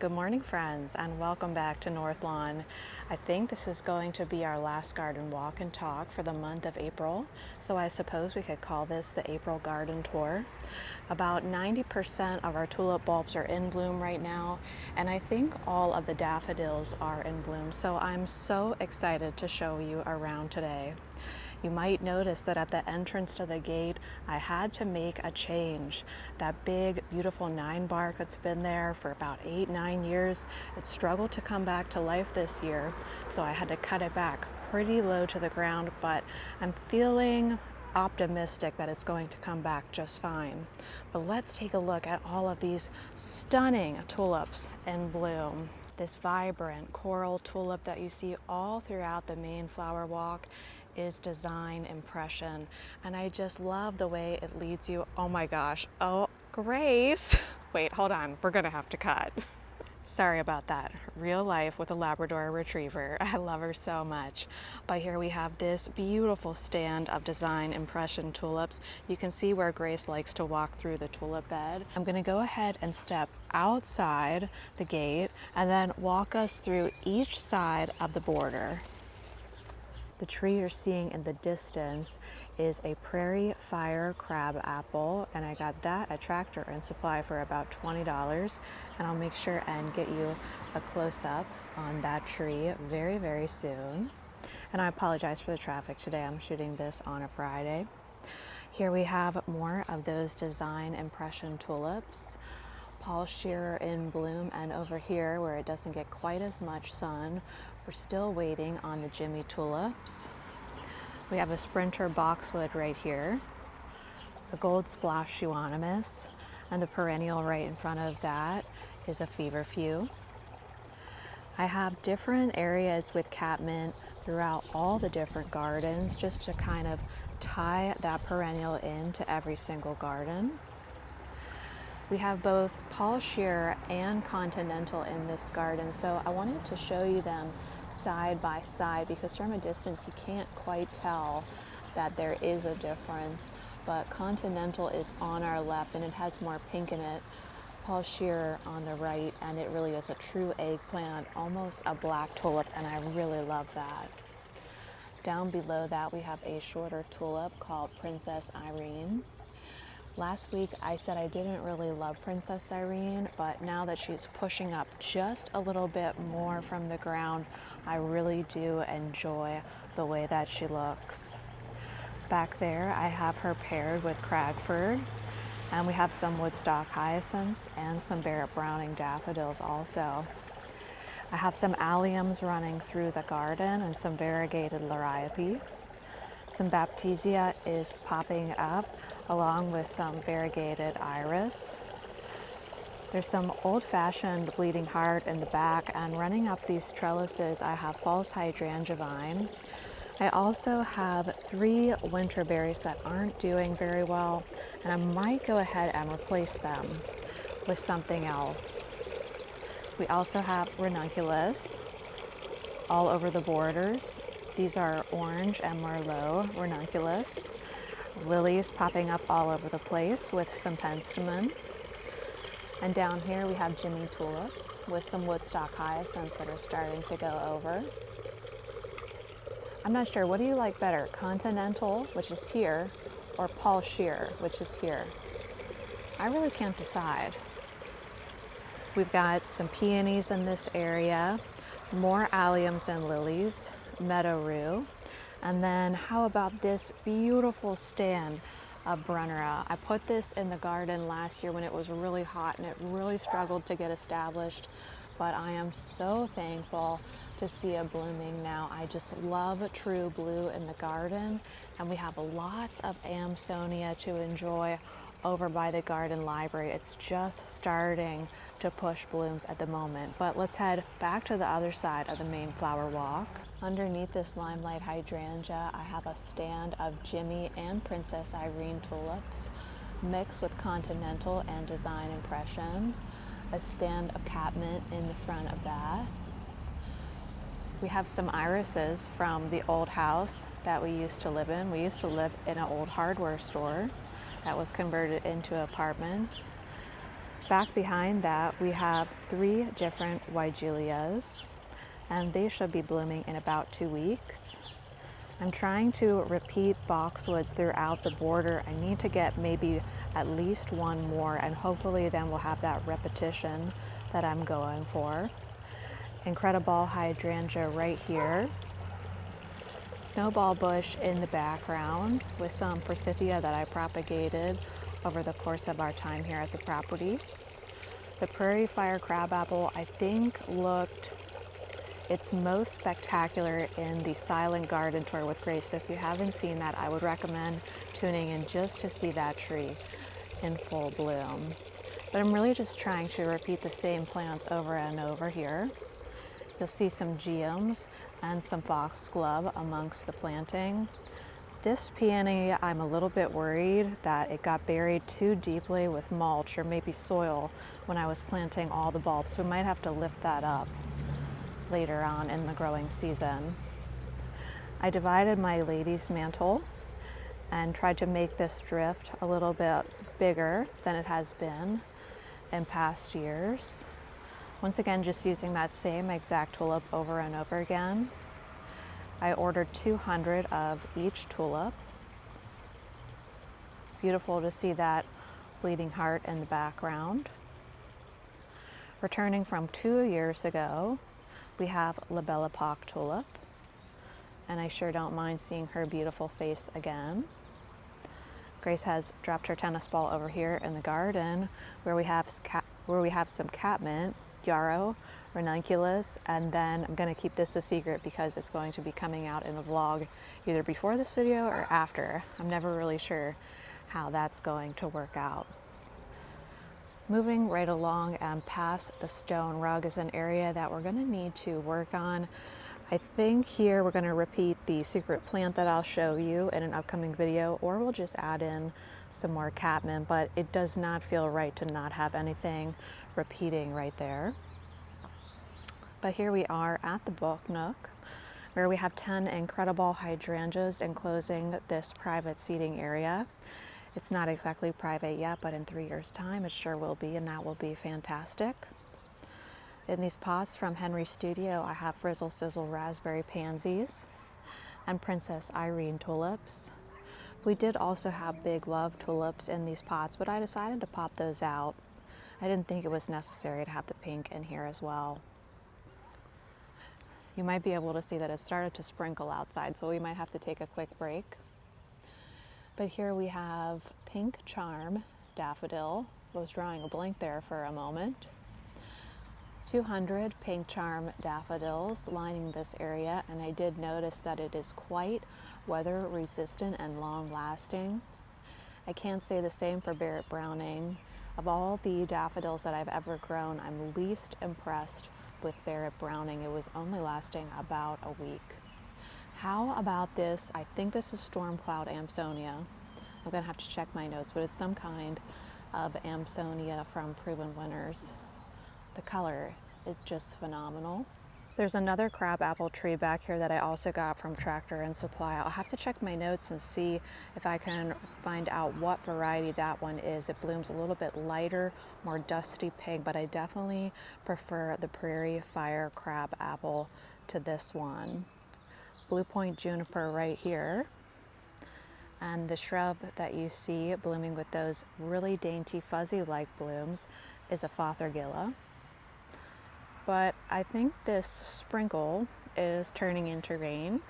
Good morning, friends, and welcome back to Northlawn. I think this is going to be our last garden walk and talk for the month of April, so I suppose we could call this the April Garden Tour. About 90% of our tulip bulbs are in bloom right now, and I think all of the daffodils are in bloom, so I'm so excited to show you around today. You might notice that at the entrance to the gate, I had to make a change. That big, beautiful 9 bark that's been there for about 8-9 years, it struggled to come back to life this year, so I had to cut it back pretty low to the ground, but I'm feeling optimistic that it's going to come back just fine. But let's take a look at all of these stunning tulips in bloom. This vibrant coral tulip that you see all throughout the main flower walk is design impression, and I just love the way it leads you. Oh my gosh, oh Grace, wait, hold on, we're gonna have to cut. Sorry about that. Real life with a Labrador Retriever. I love her so much. But here we have this beautiful stand of design impression tulips. You can see where Grace likes to walk through the tulip bed. I'm going to go ahead and step outside the gate and then walk us through each side of the border. The tree you're seeing in the distance is a prairie fire crab apple, and I got that at Tractor and Supply for about $20, and I'll make sure and get you a close-up on that tree very, very soon. And I apologize for the traffic today. I'm shooting this on a Friday. Here we have more of those design impression tulips. Paul Shearer in bloom, and over here where it doesn't get quite as much sun, we're still waiting on the Jimmy tulips. We have a sprinter boxwood right here, a gold splash euonymus, and the perennial right in front of that is a feverfew. I have different areas with catmint throughout all the different gardens just to kind of tie that perennial into every single garden. We have both Paul Shearer and Continental in this garden, so I wanted to show you them side by side because from a distance you can't quite tell that there is a difference, but Continental is on our left and it has more pink in it. Paul Shearer on the right, and it really is a true eggplant, almost a black tulip, and I really love that. Down below that we have a shorter tulip called Princess Irene. Last week I said I didn't really love Princess Irene, but now that she's pushing up just a little bit more from the ground, I really do enjoy the way that she looks. Back there I have her paired with Cragford, and we have some Woodstock Hyacinths and some Barrett Browning Daffodils also. I have some alliums running through the garden and some variegated liriope. Some Baptisia is popping up along with some variegated iris. There's some old-fashioned bleeding heart in the back, and running up these trellises I have false hydrangea vine. I also have 3 winter berries that aren't doing very well, and I might go ahead and replace them with something else. We also have ranunculus all over the borders. These are orange and merlot ranunculus. Lilies popping up all over the place with some penstemon. And down here we have Jimmy tulips with some Woodstock hyacinths that are starting to go over. I'm not sure, what do you like better? Continental, which is here, or Paul Shearer, which is here? I really can't decide. We've got some peonies in this area, more alliums and lilies, meadow rue, and then how about this beautiful stand of Brunnera? I put this in the garden last year when it was really hot and it really struggled to get established, but I am so thankful to see it blooming now. I just love true blue in the garden, and we have lots of Amsonia to enjoy over by the garden library. It's just starting to push blooms at the moment, but let's head back to the other side of the main flower walk. Underneath this limelight hydrangea, I have a stand of Jimmy and Princess Irene tulips mixed with Continental and Design Impression, a stand of catmint in the front of that. We have some irises from the old house that we used to live in. We used to live in an old hardware store that was converted into apartments. Back behind that, we have 3 different Weigelas, and they should be blooming in about 2 weeks. I'm trying to repeat boxwoods throughout the border. I need to get maybe at least 1 more, and hopefully then we'll have that repetition that I'm going for. Incredible hydrangea right here. Snowball bush in the background with some forsythia that I propagated over the course of our time here at the property. The prairie fire crabapple, I think, looked its most spectacular in the silent garden tour with Grace. If you haven't seen that, I would recommend tuning in just to see that tree in full bloom. But I'm really just trying to repeat the same plants over and over here. You'll see some geums and some foxglove amongst the planting. This peony, I'm a little bit worried that it got buried too deeply with mulch or maybe soil when I was planting all the bulbs. We might have to lift that up later on in the growing season. I divided my lady's mantle and tried to make this drift a little bit bigger than it has been in past years. Once again, just using that same exact tulip over and over again. I ordered 200 of each tulip. Beautiful to see that bleeding heart in the background. Returning from 2 years ago, we have La Belle Epoque tulip, and I sure don't mind seeing her beautiful face again. Grace has dropped her tennis ball over here in the garden where we have some catmint, yarrow, ranunculus, and then I'm going to keep this a secret because it's going to be coming out in a vlog either before this video or after. I'm never really sure how that's going to work out. Moving right along and past the stone rug is an area that we're going to need to work on. I think here we're going to repeat the secret plant that I'll show you in an upcoming video, or we'll just add in some more catmint, but it does not feel right to not have anything repeating right there. But here we are at the book nook, where we have 10 incredible hydrangeas enclosing this private seating area. It's not exactly private yet, but in 3 years' time it sure will be, and that will be fantastic. In these pots from Henry's studio, I have Frizzle Sizzle raspberry pansies and Princess Irene tulips. We did also have Big Love tulips in these pots, but I decided to pop those out. I didn't think it was necessary to have the pink in here as well. You might be able to see that it started to sprinkle outside, so we might have to take a quick break. But here we have Pink Charm Daffodil. I was drawing a blank there for a moment. 200 Pink Charm daffodils lining this area, and I did notice that it is quite weather resistant and long lasting. I can't say the same for Barrett Browning. Of all the daffodils that I've ever grown, I'm least impressed with Barrett Browning. It was only lasting about a week. How about this? I think this is Storm Cloud Amsonia. I'm gonna have to check my notes, but it's some kind of Amsonia from Proven Winners. The color is just phenomenal. There's another crabapple tree back here that I also got from Tractor and Supply. I'll have to check my notes and see if I can find out what variety that one is. It blooms a little bit lighter, more dusty pink, but I definitely prefer the Prairie Fire crabapple to this one. Blue Point juniper right here. And the shrub that you see blooming with those really dainty fuzzy-like blooms is a Fothergilla. But I think this sprinkle is turning into rain.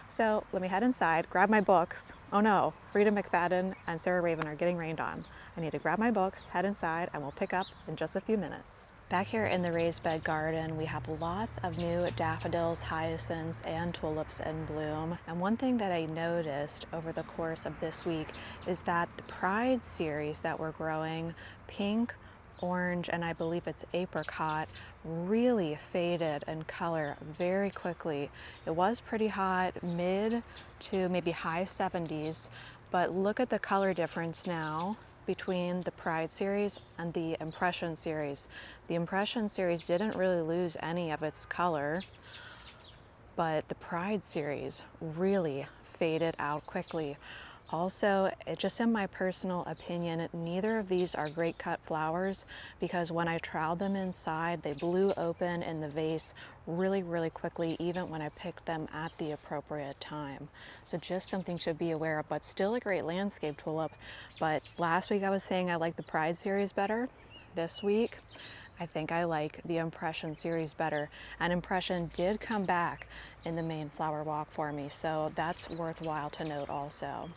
So let me head inside, grab my books. Oh no, Frida McFadden and Sarah Raven are getting rained on. I need to grab my books, head inside, and we'll pick up in just a few minutes. Back here in the raised bed garden, we have lots of new daffodils, hyacinths, and tulips in bloom. And one thing that I noticed over the course of this week is that the Pride series that we're growing, pink, orange, and I believe it's apricot, really faded in color very quickly. It was pretty hot, mid to maybe high 70s, but look at the color difference now between the Pride series and the Impression series. The Impression series didn't really lose any of its color, but the Pride series really faded out quickly. Also, just in my personal opinion, neither of these are great cut flowers because when I troweled them inside, they blew open in the vase really quickly, even when I picked them at the appropriate time. So just something to be aware of, but still a great landscape tulip. But last week I was saying I like the Pride series better. This week, I think I like the Impression series better. And Impression did come back in the main flower walk for me, so that's worthwhile to note also.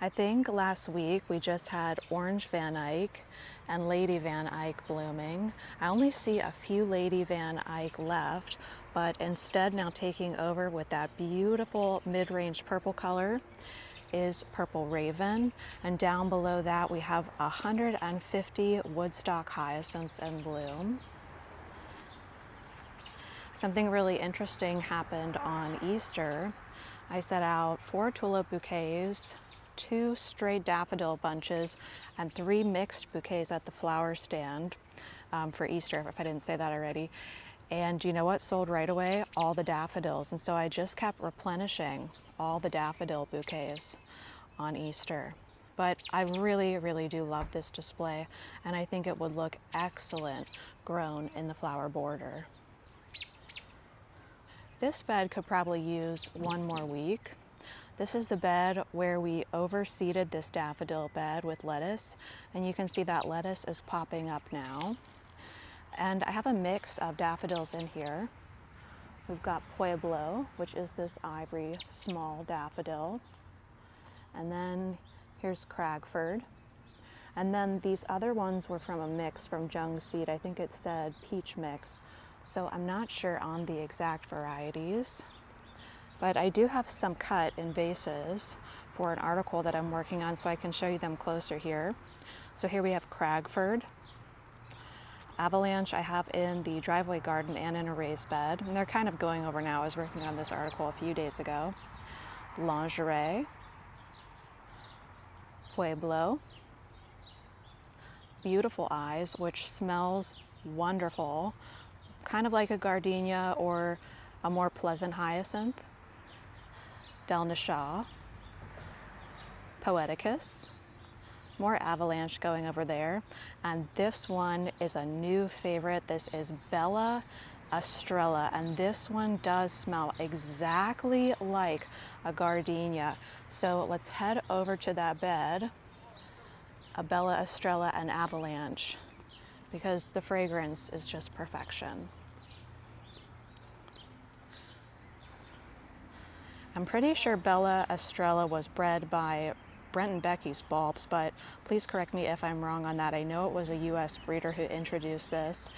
I think last week we just had Orange Van Eyck and Lady Van Eyck blooming. I only see a few Lady Van Eyck left, but instead now taking over with that beautiful mid-range purple color is Purple Raven, and down below that we have 150 Woodstock Hyacinths in bloom. Something really interesting happened on Easter. I set out 4 tulip bouquets, 2 straight daffodil bunches, and 3 mixed bouquets at the flower stand for Easter, if I didn't say that already. And you know what sold right away? All the daffodils. And so I just kept replenishing all the daffodil bouquets on Easter. But I really do love this display, and I think it would look excellent grown in the flower border. This bed could probably use 1 more week. This is the bed where we overseeded this daffodil bed with lettuce, and you can see that lettuce is popping up now. And I have a mix of daffodils in here. We've got Pueblo, which is this ivory small daffodil. And then here's Cragford. And then these other ones were from a mix from Jung Seed. I think it said peach mix. So I'm not sure on the exact varieties. But I do have some cut in vases for an article that I'm working on, so I can show you them closer here. So here we have Cragford. Avalanche I have in the driveway garden and in a raised bed. And they're kind of going over now. I was working on this article a few days ago. Lingerie. Pueblo. Beautiful Eyes, which smells wonderful. Kind of like a gardenia or a more pleasant hyacinth. Del Nisha, Poeticus, more Avalanche going over there. And this one is a new favorite. This is Bella Estrella, and this one does smell exactly like a gardenia. So let's head over to that bed, a Bella Estrella and Avalanche, because the fragrance is just perfection. I'm pretty sure Bella Estrella was bred by Brent and Becky's bulbs, but please correct me if I'm wrong on that. I know it was a US breeder who introduced this,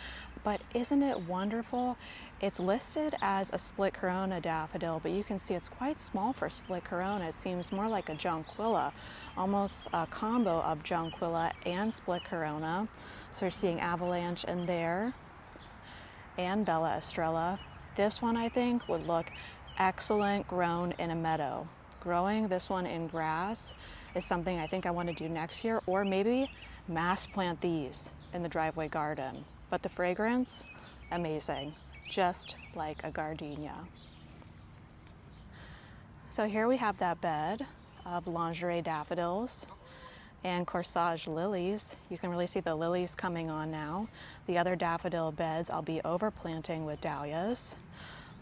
but isn't it wonderful? It's listed as a split corona daffodil, but you can see it's quite small for split corona. It seems more like a jonquilla, almost a combo of jonquilla and split corona. So you're seeing Avalanche in there and Bella Estrella. This one I think would look excellent grown in a meadow. Growing this one in grass is something I think I want to do next year, or maybe mass plant these in the driveway garden. But the fragrance, amazing, just like a gardenia. So here we have that bed of lingerie daffodils and corsage lilies. You can really see the lilies coming on now. The other daffodil beds I'll be overplanting with dahlias.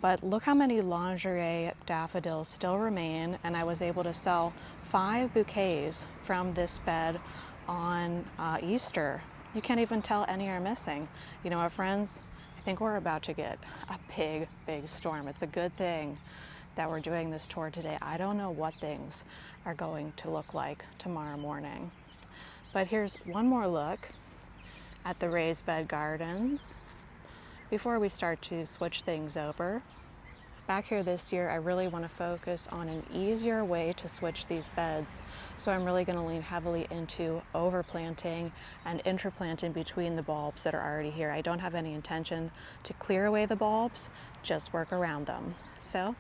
But look how many lingerie daffodils still remain, and I was able to sell 5 bouquets from this bed on Easter. You can't even tell any are missing. You know what, friends? I think we're about to get a big storm. It's a good thing that we're doing this tour today. I don't know what things are going to look like tomorrow morning. But here's one more look at the raised bed gardens before we start to switch things over. Back here this year, I really want to focus on an easier way to switch these beds. So I'm really going to lean heavily into overplanting and interplanting between the bulbs that are already here. I don't have any intention to clear away the bulbs, just work around them. So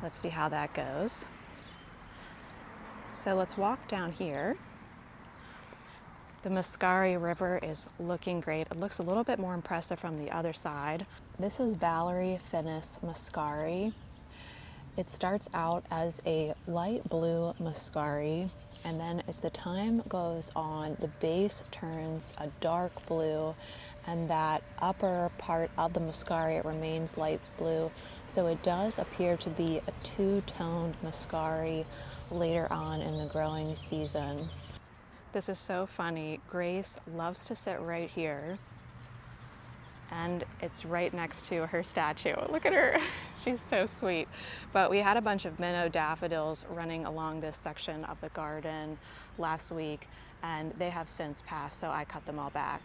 let's see how that goes. So let's walk down here. The Muscari River is looking great. It looks a little bit more impressive from the other side. This is Valerie Finis Muscari, It starts out as a light blue Muscari, and then as the time goes on, the base turns a dark blue, and that upper part of the Muscari remains light blue. So it does appear to be a two-toned Muscari later on in the growing season. This is so funny. Grace loves to sit right here, and it's right next to her statue. Look at her, she's so sweet. But we had a bunch of minnow daffodils running along this section of the garden last week, and they have since passed, so I cut them all back.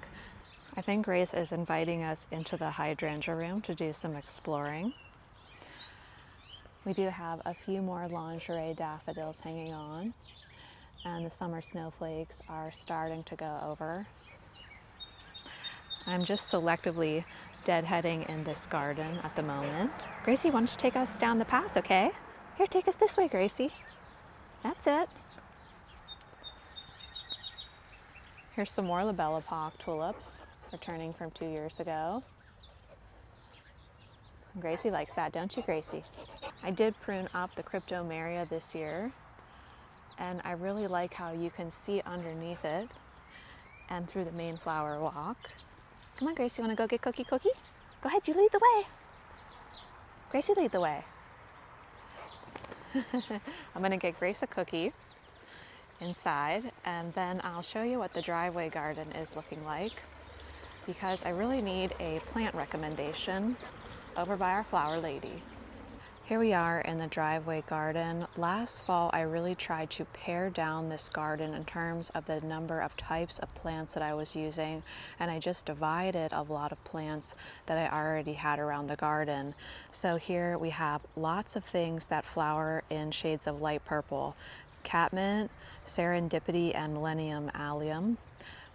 I think Grace is inviting us into the hydrangea room to do some exploring. We do have a few more lingerie daffodils hanging on, and the summer snowflakes are starting to go over. I'm just selectively deadheading in this garden at the moment. Gracie, why don't you take us down the path, okay? Here, take us this way, Gracie. That's it. Here's some more labellipop tulips, returning from 2 years ago. Gracie likes that, don't you, Gracie? I did prune up the cryptomeria this year, and I really like how you can see underneath it and through the main flower walk. Come on, Gracie, you want to go get Cookie? Go ahead, you lead the way. Gracie, lead the way. I'm going to get Grace a cookie inside, and then I'll show you what the driveway garden is looking like, because I really need a plant recommendation over by our flower lady. Here we are in the driveway garden. Last fall, I really tried to pare down this garden in terms of the number of types of plants that I was using, and I just divided a lot of plants that I already had around the garden. So here we have lots of things that flower in shades of light purple: catmint, serendipity, and millennium allium,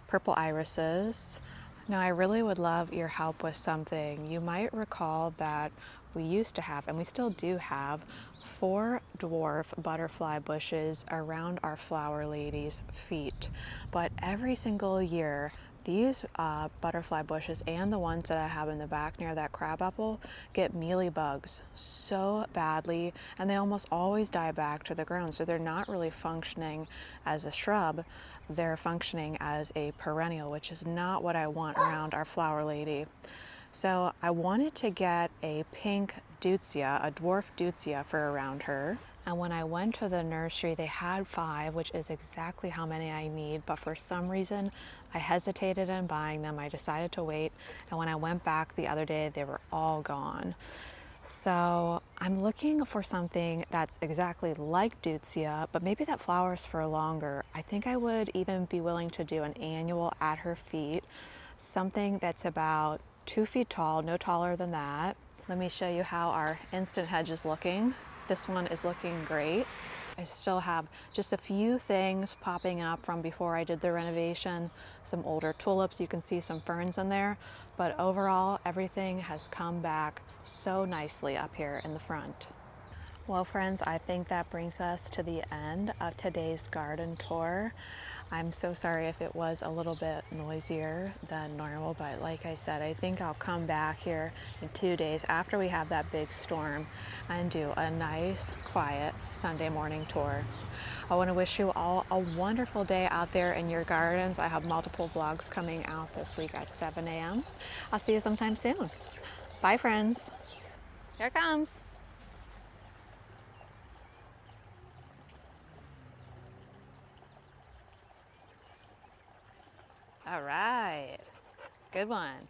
purple irises. Now, I really would love your help with something. You might recall that we used to have, and we still do have, 4 dwarf butterfly bushes around our flower lady's feet. But every single year, these butterfly bushes and the ones that I have in the back near that crabapple get mealybugs so badly, and they almost always die back to the ground. So they're not really functioning as a shrub, they're functioning as a perennial, which is not what I want around our flower lady. So I wanted to get a pink deutzia, a dwarf deutzia, for around her. And when I went to the nursery, they had 5, which is exactly how many I need. But for some reason, I hesitated in buying them. I decided to wait. And when I went back the other day, they were all gone. So I'm looking for something that's exactly like deutzia, but maybe that flowers for longer. I think I would even be willing to do an annual at her feet, something that's about 2 feet tall, no taller than that. Let me show you how our instant hedge is looking. This one is looking great. I still have just a few things popping up from before I did the renovation, some older tulips, you can see some ferns in there, but overall everything has come back so nicely up here in the front. Well, friends, I think that brings us to the end of today's garden tour. I'm so sorry if it was a little bit noisier than normal, but like I said, I think I'll come back here in 2 days after we have that big storm and do a nice, quiet Sunday morning tour. I want to wish you all a wonderful day out there in your gardens. I have multiple vlogs coming out this week at 7 a.m. I'll see you sometime soon. Bye, friends. Here it comes. All right, good one.